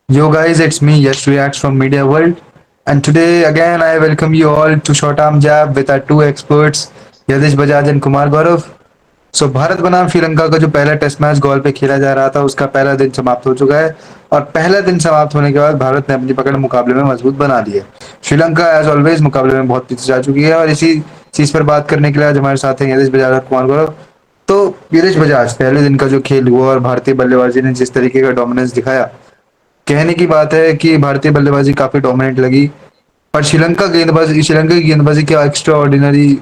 Yo guys, it's me, Yash Reacts from Media World. And today again I welcome you all to Short Arm Jab with our two experts, Yadish Bajaj and Kumar Gaurav. सो भारत बनाम श्रीलंका का जो पहला test match गोल पे खेला जा रहा था उसका पहला दिन समाप्त हो चुका है और पहला दिन समाप्त होने के बाद भारत ने अपनी पकड़ मुकाबले में मजबूत बना ली है। श्रीलंका एज ऑलवेज मुकाबले में बहुत पीछे जा चुकी है और इसी चीज पर बात करने के लिए आज हमारे साथ हैं यदेश बजाज और कुमार गौरव। तो यदेश बजाज, पहले दिन का जो खेल हुआ और भारतीय बल्लेबाजी ने जिस तरीके का डोमिनेंस दिखाया, कहने की बात है कि भारतीय बल्लेबाजी काफी डोमिनेंट लगी। पर श्रीलंका की गेंदबाजी क्या एक्स्ट्रा ऑर्डिनरी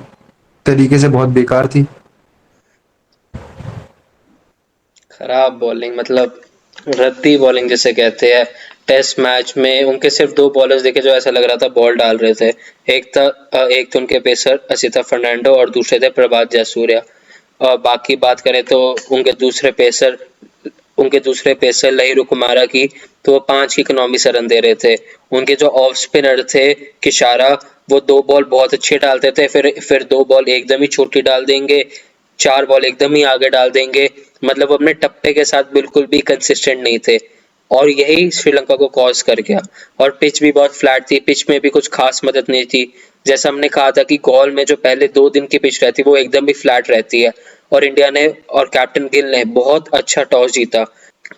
तरीके से बहुत बेकार थी। खराब बॉलिंग मतलब रद्दी बॉलिंग जिसे कहते हैं। टेस्ट मैच में उनके सिर्फ दो बॉलर्स देखे जो ऐसा लग रहा था बॉल डाल रहे थे। एक तो उनके पेसर असिता फर्नांडो और दूसरे थे प्रभात जयसूर्या। और बाकी बात करें तो उनके दूसरे पेसर लहिरू कुमारा की, तो वो 5 की इकोनॉमी से रन दे रहे थे। उनके जो ऑफ स्पिनर थे किशारा, वो 2 बॉल बहुत अच्छे डालते थे, फिर 2 बॉल एकदम ही छोटी डाल देंगे, 4 बॉल एकदम ही आगे डाल देंगे। मतलब वो अपने टप्पे के साथ बिल्कुल भी कंसिस्टेंट नहीं थे और यही श्रीलंका को कॉज कर गया। और पिच भी बहुत फ्लैट थी, पिच में भी कुछ खास मदद नहीं थी। जैसा हमने कहा था कि गॉल में जो पहले 2 दिन की पिच रहती है वो एकदम ही फ्लैट रहती है। और इंडिया ने और कैप्टन गिल ने बहुत अच्छा टॉस जीता,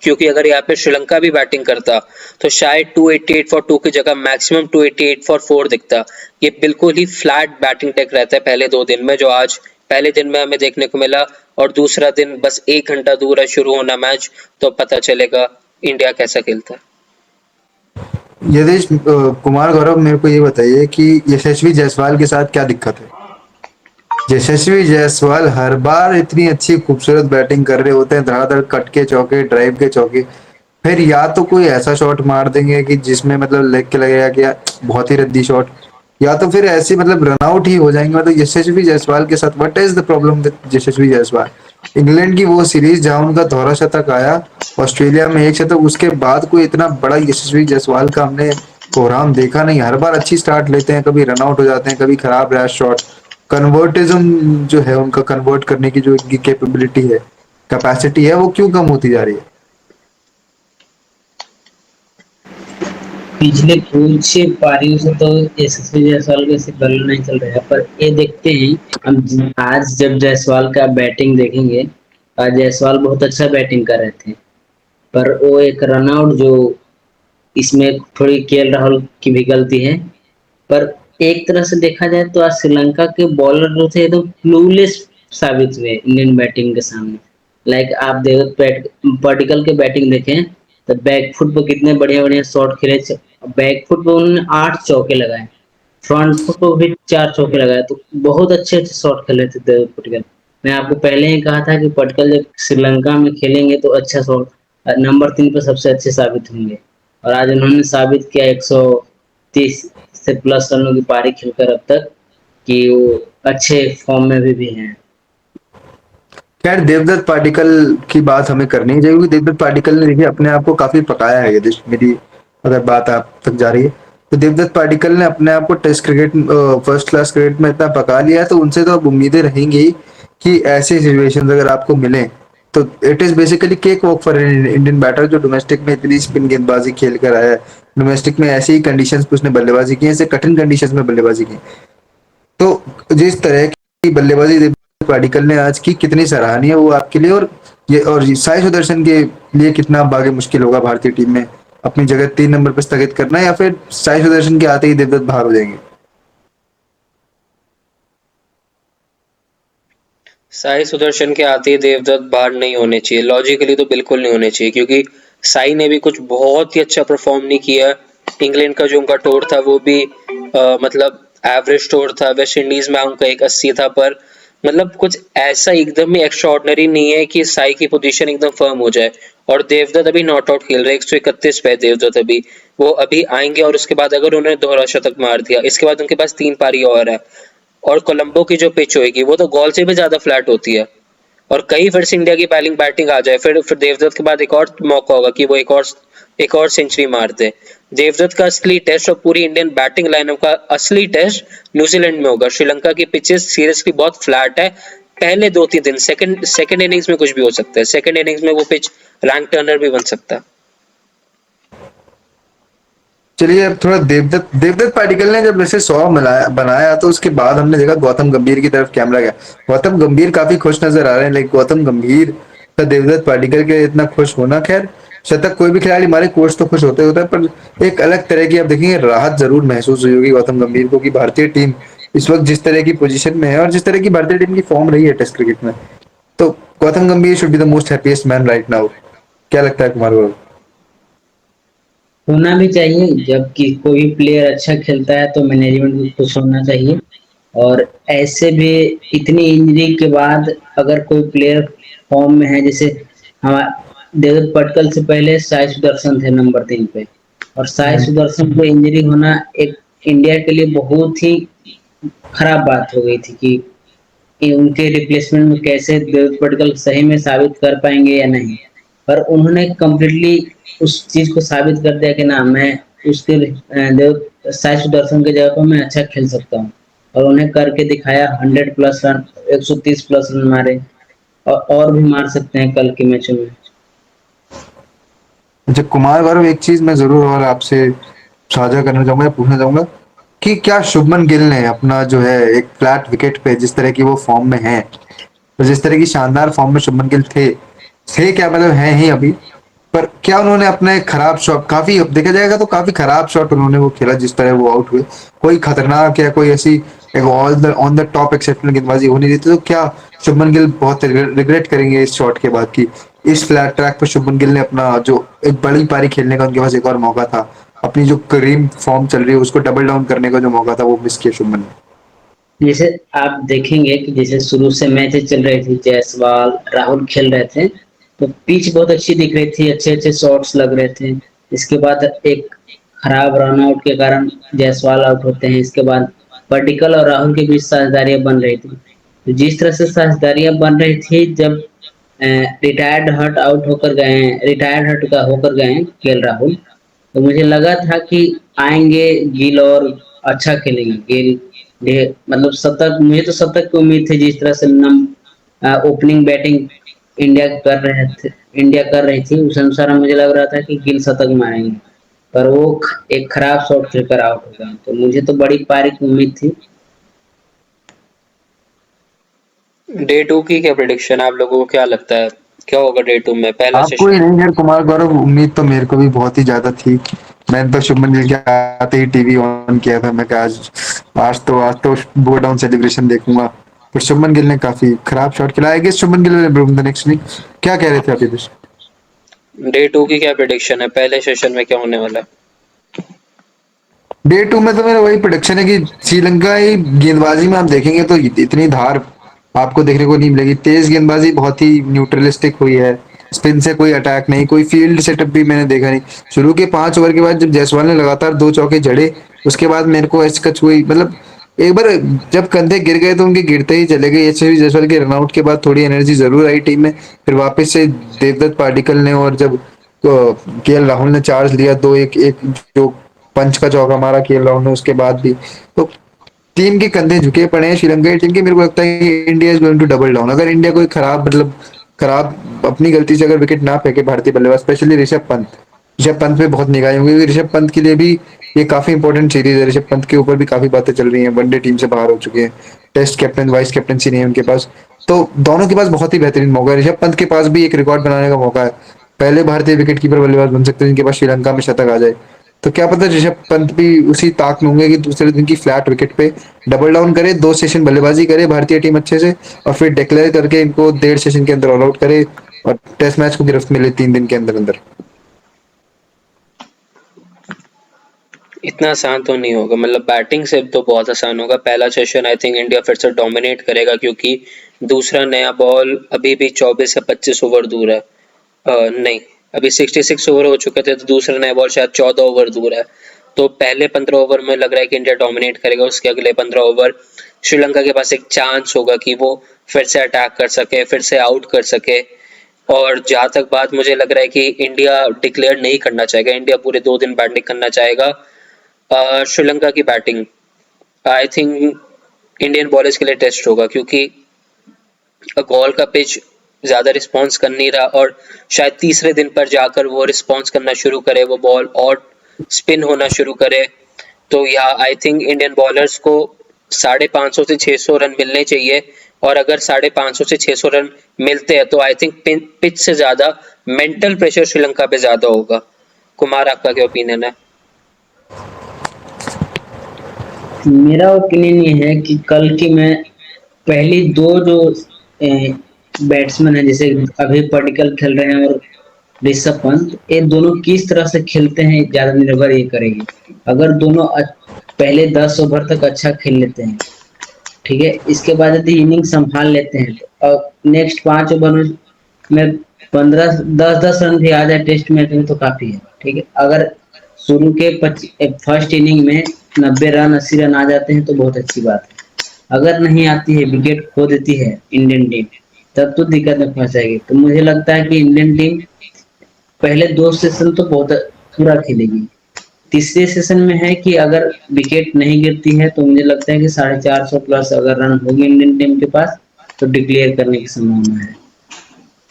क्योंकि अगर यहाँ पे श्रीलंका भी बैटिंग करता तो शायद 288 फॉर 2 की जगह मैक्सिमम 288 फॉर 4 दिखता। ये बिल्कुल ही फ्लैट बैटिंग टेक रहता है पहले 2 दिन में, जो आज पहले दिन में हमें देखने को मिला। और दूसरा दिन बस 1 घंटा दूर है शुरू होना मैच, तो पता चलेगा इंडिया कैसा खेलता है। यदेश कुमार गौरव, मेरे को ये बताइए कि यशस्वी जायसवाल के साथ क्या दिक्कत है। यशस्वी जायसवाल हर बार इतनी अच्छी खूबसूरत बैटिंग कर रहे होते हैं, धड़ाधड़ कट के चौके, ड्राइव के चौके, फिर या तो कोई ऐसा शॉट मार देंगे कि जिसमें मतलब लेग के लगेगा कि यार बहुत ही रद्दी शॉट, या तो फिर ऐसे मतलब रनआउट ही हो जाएंगे। मतलब यशस्वी जायसवाल के साथ what is the problem with Yashasvi Jaiswal. England की वो सीरीज जहां उनका दोहरा शतक आया, ऑस्ट्रेलिया में एक शतक, उसके बाद कोई इतना बड़ा यशस्वी जायसवाल का हमने कोहराम देखा नहीं। हर बार अच्छी स्टार्ट लेते हैं, कभी रनआउट हो जाते हैं, कभी खराब रैश शॉट। कन्वर्टिज्म जो है उनका, कन्वर्ट करने की जो इनकी कैपेबिलिटी है, कैपेसिटी है, वो क्यों कम होती जा रही है। पिछले कुछ पारियों से तो यशस्वी जायसवाल के ऐसे बल्ले नहीं चल रहे हैं, पर ये देखते हैं हम। आज जब जायसवाल का बैटिंग देखेंगे, आज जायसवाल बहुत अच्छा बैटिंग कर रहे थे, पर वो एक रनआउट जो इसमें थोड़ी केएल राहुल की भी गलती है। पर एक तरह से देखा जाए तो आज श्रीलंका के बॉलर जो थे एकदम क्लूलेस साबित हुए इंडियन बैटिंग के सामने। लाइक आप पार्टिकल के बैटिंग देखें तो बैकफुट पे कितने बढ़िया बढ़िया शॉट खेले। बैकफुट पे उन्होंने 8 चौके लगाए, फ्रंट फुट पे भी 4 चौके लगाए, तो बहुत अच्छे अच्छे शॉट खेले थे देव पटिकल। मैं आपको पहले ही कहा था कि पटिकल जब श्रीलंका में खेलेंगे तो अच्छा शॉट नंबर 3 पे सबसे अच्छे साबित होंगे। और आज उन्होंने साबित किया 130 से प्लस रनों की पारी खेलकर अब तक, कि वो अच्छे फॉर्म में भी हैं। खैर, देवदत्त पाटिकल की बात हमें करनी चाहिए क्योंकि देवदत्त पाटिकल ने देखिए अपने आप को काफी पकाया है। यदि मेरी अगर बात आप तक जा रही है तो देवदत्त पाटिकल ने अपने आप को test cricket, first class cricket में इतना पका लिया है, तो उनसे तो अब उम्मीदें रहेंगी कि ऐसे सिचुएशन अगर आपको मिले तो it is basically cake walk for Indian batter जो डोमेस्टिक में इतनी स्पिन गेंदबाजी खेल कर आया है। डोमेस्टिक में ऐसी ही कंडीशंस पे उसने बल्लेबाजी की है, ऐसे कठिन कंडीशंस में बल्लेबाजी की। तो जिस तरह की बल्लेबाजी देवदत्त पाडिक्कल ने आज की, कितनी सराहनीय है वो आपके लिए। और ये साई सुदर्शन के लिए कितना अब आगे मुश्किल होगा भारतीय टीम में अपनी जगह 3 नंबर पर स्थगित करना, या फिर साई सुदर्शन के आते ही देवदत्त बाहर हो जाएंगे। साई सुदर्शन के आते ही देवदत्त बाहर नहीं होने चाहिए, लॉजिकली तो बिल्कुल नहीं होने चाहिए, क्योंकि साई ने भी कुछ बहुत ही अच्छा परफॉर्म नहीं किया। इंग्लैंड का जो उनका टूर था वो भी मतलब एवरेज टूर था। वेस्ट इंडीज में उनका एक 80 था, पर मतलब कुछ ऐसा एकदम ही एक्स्ट्रा ऑर्डिनरी नहीं है कि साई की पोजीशन एकदम फर्म हो जाए। और देवदत्त अभी नॉट आउट खेल रहे हैं, 131 पे देवदत्त अभी। वो अभी आएंगे और उसके बाद अगर उन्होंने दोहरा शतक मार दिया, इसके बाद उनके पास 3 पारी और है। और कोलंबो की जो पिच होगी वो तो गॉल से भी ज्यादा फ्लैट होती है। और कहीं फिर से इंडिया की बैटिंग आ जाए, फिर देवदत्त के बाद एक और मौका होगा कि वो एक और सेंचुरी मार दे। देवदत्त का असली टेस्ट और पूरी इंडियन बैटिंग लाइनअप का असली टेस्ट न्यूजीलैंड में होगा। श्रीलंका की पिचेस सीरियसली बहुत फ्लैट है। पहले 2-3 दिन, सेकंड इनिंग्स में कुछ भी हो सकता है। सेकंड इनिंग्स में वो पिच रैंक टर्नर भी बन सकता है। चलिए अब थोड़ा देवदत्त पाटिकल ने जब वैसे 100 बनाया तो उसके बाद हमने देखा गौतम गंभीर की तरफ कैमरा गया। गौतम गंभीर काफी खुश नजर आ रहे हैं, लाइक गौतम गंभीर का देवदत्त पाटिकल के इतना खुश होना, खैर शतक कोई भी खिलाड़ी, हमारे कोच तो खुश होते होता है, पर एक अलग तरह की आप देखेंगे राहत जरूर महसूस हुई होगी गौतम गंभीर को कि भारतीय टीम इस वक्त जिस तरह की पोजीशन में है और जिस तरह की भारतीय टीम की फॉर्म रही है टेस्ट क्रिकेट में, तो गौतम गंभीर should be the most happiest man right now. क्या लगता है कुमार गौरव? होना भी चाहिए, जबकि कोई प्लेयर अच्छा खेलता है तो मैनेजमेंट को खुश होना चाहिए। और ऐसे भी इतनी इंजरी के बाद अगर कोई प्लेयर फॉर्म में है, जैसे हमारा देवदत्त पटकल से पहले साई सुदर्शन थे नंबर 3 पे, और साई सुदर्शन को इंजरी होना एक इंडिया के लिए बहुत ही खराब बात हो गई थी कि उनके रिप्लेसमेंट में कैसे देवदत्त पटकल सही में साबित कर पाएंगे या नहीं। पर उन्होंने कम्प्लीटली उस चीज को साबित कर दिया कि ना, मैं उसके देव साई सुदर्शन के जगह पर मैं अच्छा खेल सकता हूँ। और उन्हें करके दिखाया, 100+ रन, 130+ रन मारे, और भी मार सकते हैं कल के मैचों में। अच्छा कुमार गौरव, एक चीज मैं जरूर और आपसे साझा करना चाहूंगा या पूछना चाहूंगा कि क्या शुभमन गिल ने अपना जो है एक फ्लैट विकेट पे जिस तरह की वो फॉर्म में है, तो जिस तरह की शानदार फॉर्म में शुभमन गिल थे क्या मतलब है ही अभी, पर क्या उन्होंने अपने खराब शॉट, काफी अब देखा जाएगा तो काफी खराब शॉट उन्होंने वो खेला जिस तरह वो आउट हुए, कोई खतरनाक या कोई ऐसी एक ऑन द टॉप एक्सेप्शनल गेंदबाजी हो नहीं रही थी, तो क्या शुभमन गिल बहुत रिग्रेट करेंगे इस शॉट के बाद कि इस फ्लैट ट्रैक पर शुभमन गिल ने अपना जो एक बड़ी पारी खेलने का उनके पास एक और मौका था, अपनी जो करीम फॉर्म चल रही है उसको डबल डाउन करने का जो मौका था वो मिस किया शुभमन ने? जैसे आप देखेंगे कि जैसे शुरू से मैचेस चल रही थी, जायसवाल राहुल खेल रहे थे, तो पिच बहुत अच्छी दिख रही थी, अच्छे अच्छे शॉट्स लग रहे थे। इसके बाद एक खराब रन आउट के कारण जायसवाल आउट होते हैं। इसके बाद पर्टिकल और राहुल के बीच साझेदारियां बन रही थी, तो जिस तरह से साझेदारियां बन रही थी, जब रिटायर्ड हट का होकर गए केएल राहुल, तो मुझे लगा था कि आएंगे गिल और अच्छा खेलेंगे गिल। मतलब शतक, मुझे तो शतक की उम्मीद थी, जिस तरह से ओपनिंग बैटिंग इंडिया कर रही थी, उस अनुसार मुझे लग रहा था कि गिल शतक मारेंगे। पर वो एक खराब शॉट खेलकर आउट हो गए, तो मुझे तो बड़ी पारी की उम्मीद थी। डे 2 की क्या प्रिडिक्शन है? आप लोगों को क्या लगता है क्या होगा डे 2 में पहला आपको ही सेशन? नहीं यार कुमार गौरव, उम्मीद तो मेरे को भी बहुत ही ज्यादा थी। मैंने तो शुभमन गिल के आते ही टीवी ऑन किया था, मैं कहा आज तो गो डाउन सेलिब्रेशन देखूंगा, पर शुभमन गिल ने काफी खराब शॉट खेला। I guess Shubman Gill will improve the next inning. क्या कह रहे थे आप ये? डे 2 की क्या प्रिडिक्शन है? पहले सेशन में क्या होने वाला है? डे 2 में तो मेरा वही प्रोडिक्शन है कि श्रीलंका ही गेंदबाजी में आप देखेंगे तो इतनी धार आपको देखने को नहीं मिलेगी। तेज गेंदबाजी बहुत ही न्यूट्रलिस्टिक हुई है, स्पिन से कोई अटैक नहीं, कोई फील्ड सेटअप भी मैंने देखा नहीं। शुरू के 5 ओवर के बाद जब जायसवाल ने लगातार 2 चौके जड़े, उसके बाद मेरे को ऐसी कच हुई, मतलब एक बार जब कंधे गिर गए तो उनके गिरते ही चले गए। यशस्वी जायसवाल के रनआउट के बाद थोड़ी एनर्जी जरूर आई टीम में, फिर वापस से देवदत्त पाटिकल ने और जब केएल राहुल ने चार्ज लिया, दो एक एक जो पंच का चौका मारा केएल राहुल ने, उसके बाद भी तो टीम के कंधे झुके पड़े हैं श्रीलंका की टीम के। मेरे को लगता है कि India is going to double down. अगर इंडिया कोई खराब अपनी गलती से अगर विकेट ना फेंके भारतीय बल्लेबाज, स्पेशली ऋषभ पंत पे बहुत निगाहें होंगी, क्योंकि ऋषभ पंत के लिए भी ये काफी इंपॉर्टेंट सीरीज है। ऋषभ पंत के ऊपर भी काफी बातें चल रही हैं, वनडे टीम से बाहर हो चुके हैं, टेस्ट कैप्टन वाइस कैप्टनसी नहीं है उनके पास, तो दोनों के पास बहुत ही बेहतरीन मौका है। ऋषभ पंत के पास भी एक रिकॉर्ड बनाने का मौका है, पहले भारतीय विकेट कीपर बल्लेबाज बन सकते हैं जिनके पास श्रीलंका में शतक आ जाए। तो क्या पता ऋषभ पंत भी उसी ताक में होंगे कि दूसरे दिन की फ्लैट विकेट पे डबल डाउन करे, 2 सेशन बल्लेबाजी करे भारतीय टीम अच्छे से, और फिर डिक्लेयर करके इनको 1.5 सेशन के अंदर ऑल आउट करे और टेस्ट मैच को गिरफ्त मिले 3 दिन के अंदर अंदर। इतना आसान तो नहीं होगा, मतलब बैटिंग से तो बहुत आसान होगा। पहला सेशन आई थिंक इंडिया फिर से डोमिनेट करेगा, क्योंकि दूसरा नया बॉल अभी भी 24 या 25 ओवर दूर है। नहीं, अभी 66 ओवर हो चुके थे, तो दूसरा नया बॉल शायद 14 ओवर दूर है। तो पहले 15 ओवर में लग रहा है कि इंडिया डोमिनेट करेगा, उसके अगले 15 ओवर श्रीलंका के पास एक चांस होगा कि वो फिर से अटैक कर सके, फिर से आउट कर सके। और जहाँ तक बात मुझे लग रहा है कि इंडिया डिक्लेयर नहीं करना चाहेगा, इंडिया पूरे 2 दिन बैटिंग करना चाहेगा। श्रीलंका की batting I think Indian bowlers के लिए टेस्ट होगा, क्योंकि गॉल का पिच ज़्यादा रिस्पॉन्स कर नहीं रहा, और शायद तीसरे दिन पर जाकर वो रिस्पॉन्स करना शुरू करे, वो बॉल और स्पिन होना शुरू करे, तो या आई थिंक इंडियन बॉलर्स को 550 से 600 रन मिलने चाहिए। और अगर 550 से 600 रन मिलते हैं तो आई थिंक पिच से ज्यादा मेंटल प्रेशर श्रीलंका पे ज्यादा होगा। कुमार, आपका क्या ओपिनियन है? मेरा ओपिनियन ये है कि कल की मैं पहली दो जो बैट्समैन है, जैसे अभी पडिक्कल खेल रहे हैं और ऋषभ पंत, ये दोनों किस तरह से खेलते हैं ज्यादा निर्भर ये करेगी। अगर दोनों पहले 10 ओवर तक अच्छा खेल लेते हैं, ठीक है, इसके बाद यदि इनिंग संभाल लेते हैं तो नेक्स्ट 5 ओवर में 15 10 10 रन भी आ जाए टेस्ट मैच में तो काफी है। ठीक है, अगर शुरू के फर्स्ट इनिंग में 90 रन 80 रन आ जाते हैं तो बहुत अच्छी बात है। अगर नहीं आती है, विकेट खो देती है इंडियन टीम, तब तो दिक्कत में फंस जाएगी। तो मुझे लगता है कि इंडियन टीम पहले 2 सेशन तो बहुत पूरा खेलेगी। तीसरे सेशन में है कि अगर विकेट नहीं गिरती है तो मुझे लगता है कि 450 प्लस अगर रन होगी इंडियन टीम के पास तो डिक्लेयर करने की संभावना है।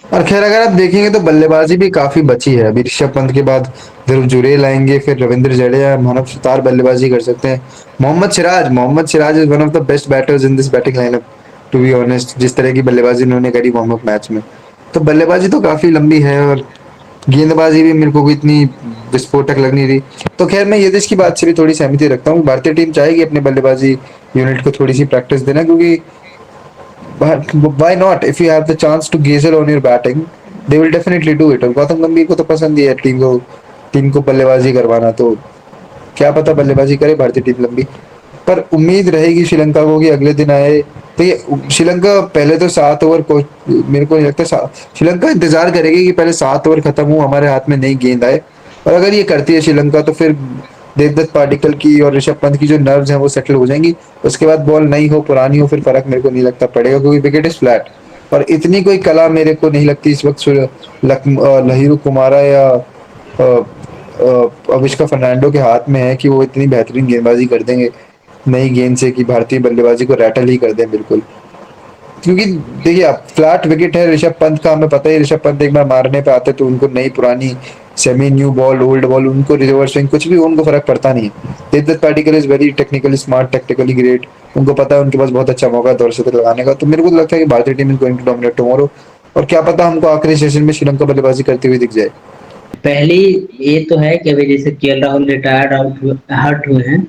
और खैर अगर आप देखेंगे तो बल्लेबाजी भी काफी बची है। अभी ऋषभ पंत के बाद ध्रुव जुरेल आएंगे, फिर रविंद्र जडेजा मानव सितार बल्लेबाजी कर सकते हैं। Mohammed Siraj is one of the best batters in this batting lineup, to be honest. जिस तरह की बल्लेबाजी उन्होंने करी वार्म अप मैच में, तो बल्लेबाजी तो काफी लंबी है। और गेंदबाजी भी मेरे को कोई इतनी विस्फोटक लग नहीं रही। तो खैर मैं ये की बात से भी थोड़ी सहमति रखता हूँ। भारतीय टीम चाहेगी अपने बल्लेबाजी यूनिट को थोड़ी सी प्रैक्टिस देना, क्योंकि but why not? If you have the chance to gazel on your batting, they will definitely do it. और गौतम गंभीर को तो पसंद ही है टीम को बल्लेबाजी करवाना, तो क्या पता बल्लेबाजी करे भारतीय टीम लंबी। पर उम्मीद रहेगी श्रीलंका को कि अगले दिन आए तो ये श्रीलंका पहले तो 7 ओवर को, मेरे को नहीं लगता श्रीलंका इंतजार करेगी कि पहले 7 ओवर खत्म हो, हमारे हाथ में नई गेंद आए। और अगर ये करती है श्रीलंका तो फिर देवदत्त पाडिक्कल की और ऋषभ पंत की जो नर्व्स हैं वो सेटल हो जाएंगी। उसके बाद बॉल नई हो पुरानी हो फिर फर्क मेरे को नहीं लगता पड़ेगा, क्योंकि विकेट इज फ्लैट। और इतनी कोई कला मेरे को नहीं लगती इस वक्त लहिरू कुमारा या अविष्का फर्नांडो के हाथ में है कि वो इतनी बेहतरीन गेंदबाजी कर देंगे नई गेंद से कि भारतीय बल्लेबाजी को रैटल ही कर दें बिल्कुल। क्योंकि देखिए आप, फ्लैट विकेट है ऋषभ पंत का, हमें पता है ऋषभ पंत एक बार मारने पे आते तो उनको नई पुरानी semi new ball old ball उनको रिवर्स स्विंग कुछ भी उनको फर्क पड़ता नहीं है। Devdutt Padikkal is very technically smart, technically great. उनको पता है उनके पास बहुत अच्छा मौका है दर्शक लगाने का। तो मेरे को लगता है कि भारतीय team is going to dominate tomorrow. और क्या पता हमको आखिरी सेशन में श्रीलंका बल्लेबाजी करती हुई दिख जाए। पहली ये तो है कि अभी जैसे केएल राहुल रिटायर्ड हर्ट हुए हैं,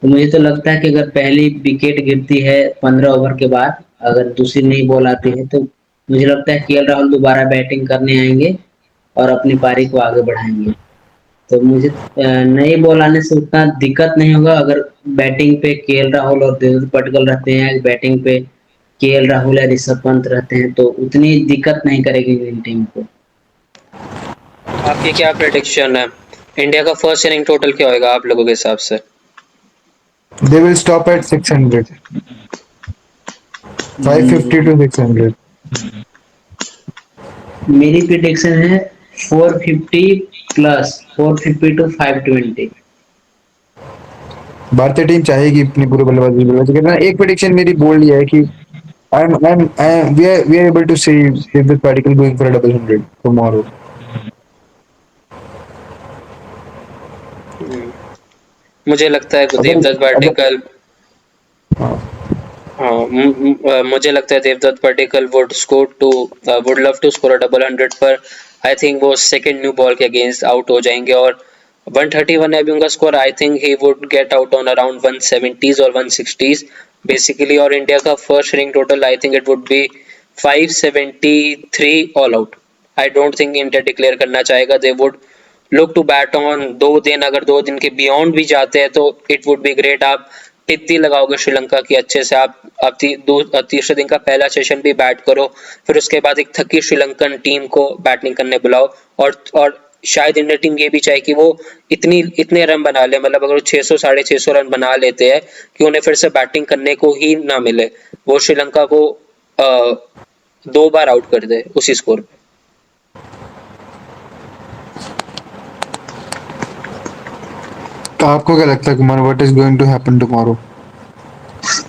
तो मुझे तो लगता है कि अगर पहली विकेट गिरती है 15 ओवर के बाद, अगर दूसरी नई बॉल आती है, तो मुझे लगता है केएल राहुल दोबारा बैटिंग करने आएंगे और अपनी पारी को आगे बढ़ाएंगे। तो मुझे नई बॉल आने से उतना दिक्कत नहीं होगा। अगर बैटिंग पे केएल राहुल और देवदत्त पडिक्कल रहते हैं, बैटिंग पे केएल राहुल या ऋषभ पंत रहते हैं, तो उतनी दिक्कत नहीं करेगी इंडियन टीम को। आपकी क्या प्रेडिक्शन है? इंडिया का फर्स्ट इनिंग टोटल क्या होगा आप लोगों के हिसाब से? They will stop at 600, 550 to 600। मेरी प्रिडिक्शन है 450 प्लस, 450 to 520। भारतीय टीम चाहेगी अपनी पूरी बल्लेबाजी करना। एक प्रेडिक्शन मेरी बोल्ड ये है कि we are able to see David Particle going for a double hundred tomorrow। मुझे लगता है देवदत्त पाटिकल, मुझे लगता है Devdutt Padikkal would love to score a double 100, पर आई थिंक वो सेकंड न्यू बॉल के अगेंस्ट आउट हो जाएंगे। और 131 है अभी उनका स्कोर, I think he would get out on around 170s और 160s बेसिकली। और इंडिया का first inning total I think it would be 573 all out. I don't think India declare करना चाहेगा। They would look to bat on 2 दिन, अगर 2 दिन के beyond भी जाते हैं तो इट वुड बी ग्रेट। आप टित्ती लगाओगे श्रीलंका की अच्छे से, आप तीसरे दिन का पहला सेशन भी बैट करो, फिर उसके बाद एक थकी श्रीलंकन टीम को बैटिंग करने बुलाओ। और शायद इंडियन टीम ये भी चाहे कि वो इतने रन बना ले, मतलब अगर 600 650 रन बना लेते हैं कि उन्हें फिर से बैटिंग करने को ही ना मिले, वो श्रीलंका को 2 बार आउट कर दे उसी स्कोर पे। आपको क्या लगता है Kumar, what is going to happen tomorrow?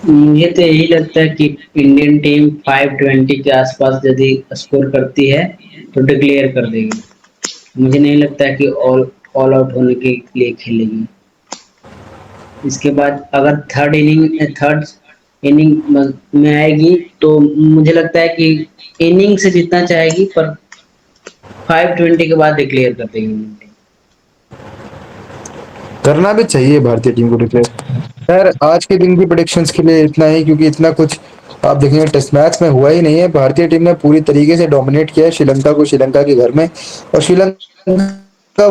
मुझे तो यही लगता है कि इंडियन टीम 520 के आसपास यदि स्कोर करती है तो डिक्लेयर कर देगी। मुझे नहीं लगता है कि ऑल आउट होने के लिए खेलेगी। इसके बाद अगर थर्ड इनिंग में आएगी तो मुझे लगता है कि इनिंग से जीतना चाहेगी, पर 520 के बाद डिक्लेयर कर देगी वनडे। करना भी चाहिए भारतीय टीम को डिक्लेयर। खैर आज के दिन की प्रेडिक्शंस के लिए इतना ही, क्योंकि इतना कुछ आप देखेंगे टेस्ट मैच में हुआ ही नहीं है। भारतीय टीम ने पूरी तरीके से डोमिनेट किया है श्रीलंका को, श्रीलंका के घर में। और श्रीलंका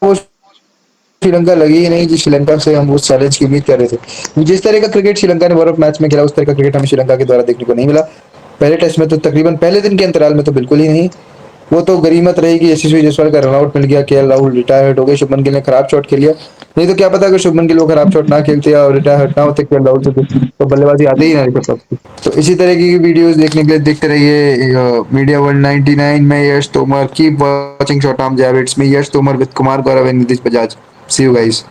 वो श्रीलंका लगी ही नहीं जिस श्रीलंका से हम उस चैलेंज की उम्मीद कर रहे थे। जिस तरह का क्रिकेट श्रीलंका ने वर्ल्ड मैच में खेला उस तरह का क्रिकेट हमें श्रीलंका के द्वारा देखने को नहीं मिला। पहले टेस्ट में तो तकरीबन पहले दिन के अंतराल में तो बिल्कुल ही नहीं। वो तो गनीमत रहेगी यशस्वी जायसवाल का रन आउट मिल गया, केएल राहुल रिटायर्ड हो गए, शुभमन गिल ने खराब शॉट खेल लिया। नहीं तो क्या पता अगर शुभमन गिल वो खराब शॉट ना खेलते या रिटायर्ड ना होते केएल राहुल से तो बल्लेबाजी आते ही ना रिकॉर्ड पाती। तो इसी तरह की वीडियोस देखने के लिए देखते रहिए मीडिया 199 में Yash Tomar. Keep watching short term जैविट्स में Yash Tomar with Kumar Gaurav and Nitish Bajaj. See you guys.